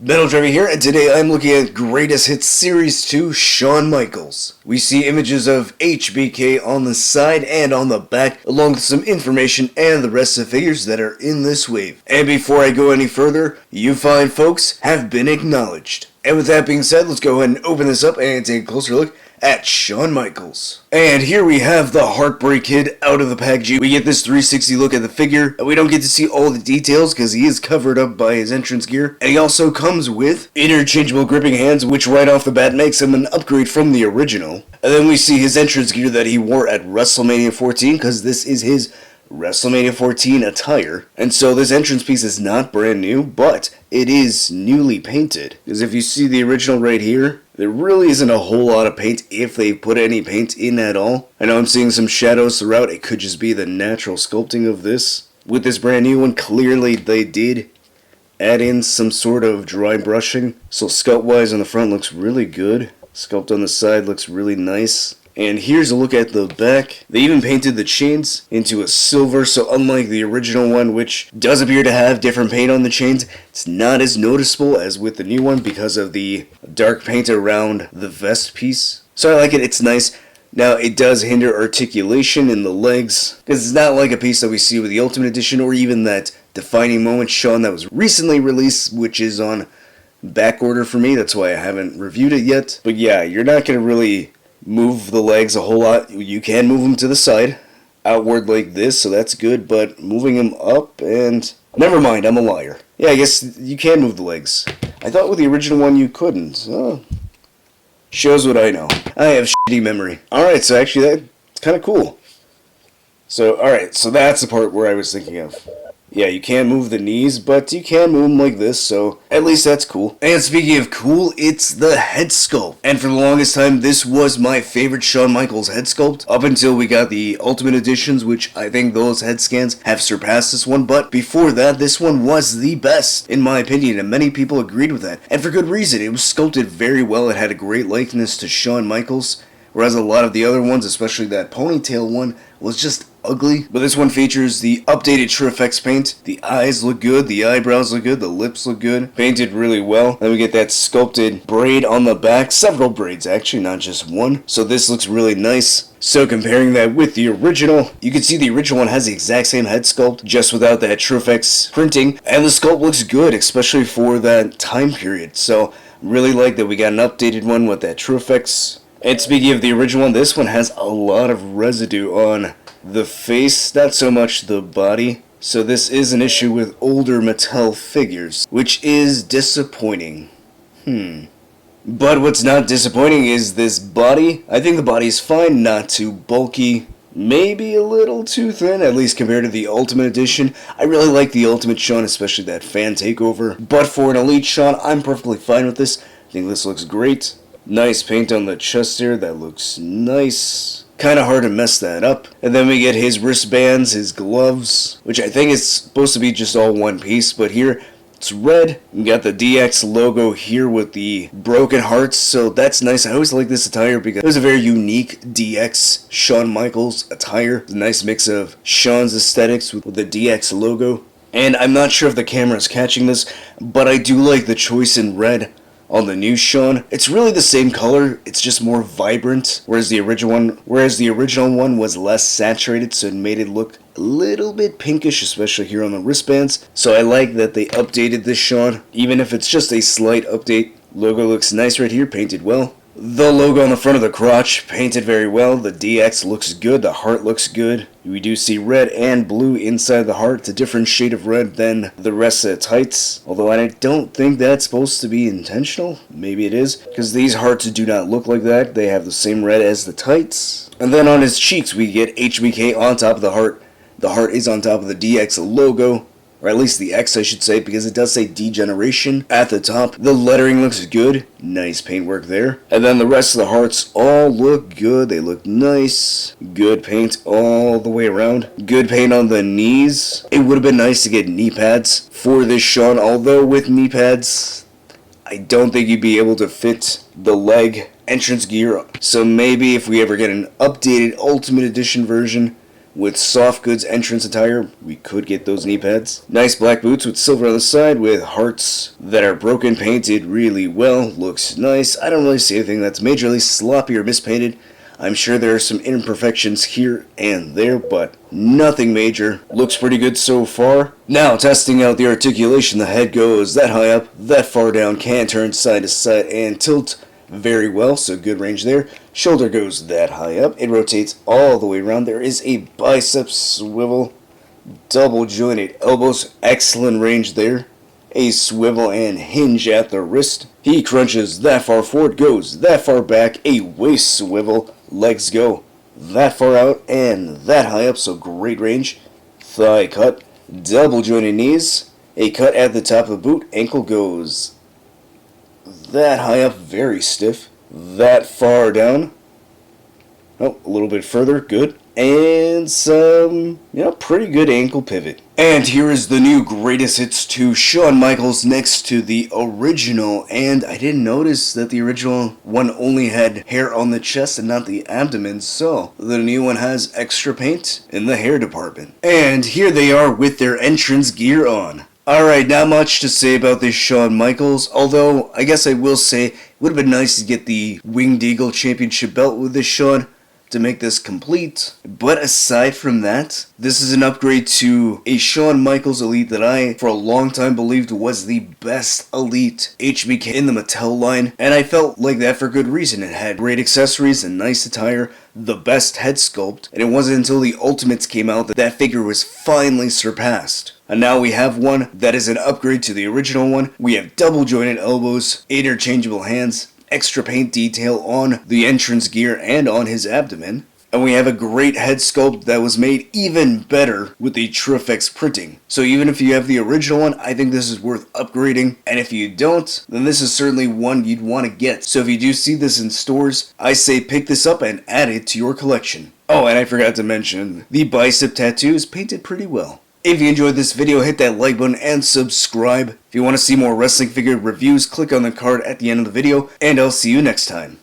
Metal Driver here, and today I'm looking at Greatest Hits Series 2, Shawn Michaels. We see images of HBK on the side and on the back, along with some information and the rest of the figures that are in this wave. And before I go any further, you fine folks have been acknowledged. And with that being said, let's go ahead and open this up and take a closer look at Shawn Michaels. And here we have the Heartbreak Kid out of the packaging. We get this 360 look at the figure. We don't get to see all the details because he is covered up by his entrance gear. And he also comes with interchangeable gripping hands, which right off the bat makes him an upgrade from the original. And then we see his entrance gear that he wore at WrestleMania 14, because this is his WrestleMania 14 attire. And so this entrance piece is not brand new, but it is newly painted. Because if you see the original right here, there really isn't a whole lot of paint, if they put any paint in at all. I know I'm seeing some shadows throughout. It could just be the natural sculpting of this. With this brand new one, clearly they did add in some sort of dry brushing. So sculpt wise on the front looks really good. Sculpt on the side looks really nice. And here's a look at the back. They even painted the chains into a silver, so unlike the original one, which does appear to have different paint on the chains, it's not as noticeable as with the new one because of the dark paint around the vest piece. So I like it, it's nice. Now it does hinder articulation in the legs, because it's not like a piece that we see with the Ultimate Edition or even that Defining Moment Shawn that was recently released, which is on back order for me. That's why I haven't reviewed it yet. But yeah, you're not going to really move the legs a whole lot. You can move them to the side, outward like this, so that's good, but moving them up and... Never mind, I'm a liar. Yeah, I guess you can move the legs. I thought with the original one you couldn't. Oh. Shows what I know. I have shitty memory. Alright, so actually that's kind of cool. So, alright, so that's the part where I was thinking of. Yeah, you can't move the knees, but you can move them like this, so at least that's cool. And speaking of cool, it's the head sculpt. And for the longest time, this was my favorite Shawn Michaels head sculpt, up until we got the Ultimate Editions, which I think those head scans have surpassed this one, but before that, this one was the best, in my opinion, and many people agreed with that. And for good reason. It was sculpted very well, it had a great likeness to Shawn Michaels, whereas a lot of the other ones, especially that ponytail one, was just ugly. But this one features the updated True Effects paint. The eyes look good, the eyebrows look good, the lips look good. Painted really well. Then we get that sculpted braid on the back. Several braids actually, not just one. So this looks really nice. So comparing that with the original, you can see the original one has the exact same head sculpt, just without that True Effects printing. And the sculpt looks good, especially for that time period. So really like that we got an updated one with that True Effects. And speaking of the original one, this one has a lot of residue on the face, not so much the body. So this is an issue with older Mattel figures, which is disappointing. But what's not disappointing is this body. I think the body's fine, not too bulky. Maybe a little too thin, at least compared to the Ultimate Edition. I really like the Ultimate Shawn, especially that fan takeover. But for an Elite Shawn, I'm perfectly fine with this. I think this looks great. Nice paint on the chest there, that looks nice. Kinda hard to mess that up. And then we get his wristbands, his gloves, which I think is supposed to be just all one piece, but here it's red. We got the DX logo here with the broken hearts, so that's nice. I always like this attire because it was a very unique DX Shawn Michaels attire. It's a nice mix of Shawn's aesthetics with the DX logo. And I'm not sure if the camera is catching this, but I do like the choice in red on the new Shawn. It's really the same color, it's just more vibrant, whereas the original one was less saturated, so it made it look a little bit pinkish, especially here on the wristbands. So I like that they updated this Shawn, even if it's just a slight update. Logo looks nice right here, painted well. The logo on the front of the crotch, painted very well. The DX looks good, the heart looks good. We do see red and blue inside the heart. It's a different shade of red than the rest of the tights. Although I don't think that's supposed to be intentional. Maybe it is, because these hearts do not look like that. They have the same red as the tights. And then on his cheeks we get HBK on top of the heart. The heart is on top of the DX logo. Or at least the X, I should say, because it does say Degeneration at the top. The lettering looks good. Nice paintwork there. And then the rest of the hearts all look good. They look nice. Good paint all the way around. Good paint on the knees. It would have been nice to get knee pads for this Shawn, although with knee pads, I don't think you'd be able to fit the leg entrance gear. So maybe if we ever get an updated Ultimate Edition version, with soft goods entrance attire. We could get those knee pads. Nice black boots with silver on the side with hearts that are broken, painted really well. Looks nice. I don't really see anything that's majorly sloppy or mispainted. I'm sure there are some imperfections here and there, but nothing major. Looks pretty good so far. Now, testing out the articulation, the head goes that high up, that far down, can turn side to side and tilt very well, so good range there. Shoulder goes that high up, it rotates all the way around. There is a bicep swivel, double jointed elbows, excellent range there. A swivel and hinge at the wrist. He crunches that far forward, goes that far back, a waist swivel, legs go that far out and that high up, so great range. Thigh cut, double jointed knees, a cut at the top of the boot, ankle goes that high up, very stiff, that far down, oh, a little bit further, good, and some, pretty good ankle pivot. And here is the new Greatest Hits 2 Shawn Michaels next to the original, and I didn't notice that the original one only had hair on the chest and not the abdomen, so the new one has extra paint in the hair department. And here they are with their entrance gear on. Alright, not much to say about this Shawn Michaels, although I guess I will say it would have been nice to get the Winged Eagle Championship belt with this Shawn to make this complete. But aside from that, this is an upgrade to a Shawn Michaels Elite that I, for a long time, believed was the best Elite HBK in the Mattel line, and I felt like that for good reason. It had great accessories and nice attire, the best head sculpt, and it wasn't until the Ultimates came out that that figure was finally surpassed. And now we have one that is an upgrade to the original one. We have double jointed elbows, interchangeable hands, extra paint detail on the entrance gear and on his abdomen. And we have a great head sculpt that was made even better with the TrueFX printing. So even if you have the original one, I think this is worth upgrading. And if you don't, then this is certainly one you'd want to get. So if you do see this in stores, I say pick this up and add it to your collection. Oh, and I forgot to mention, the bicep tattoo is painted pretty well. If you enjoyed this video, hit that like button and subscribe. If you want to see more wrestling figure reviews, click on the card at the end of the video, and I'll see you next time.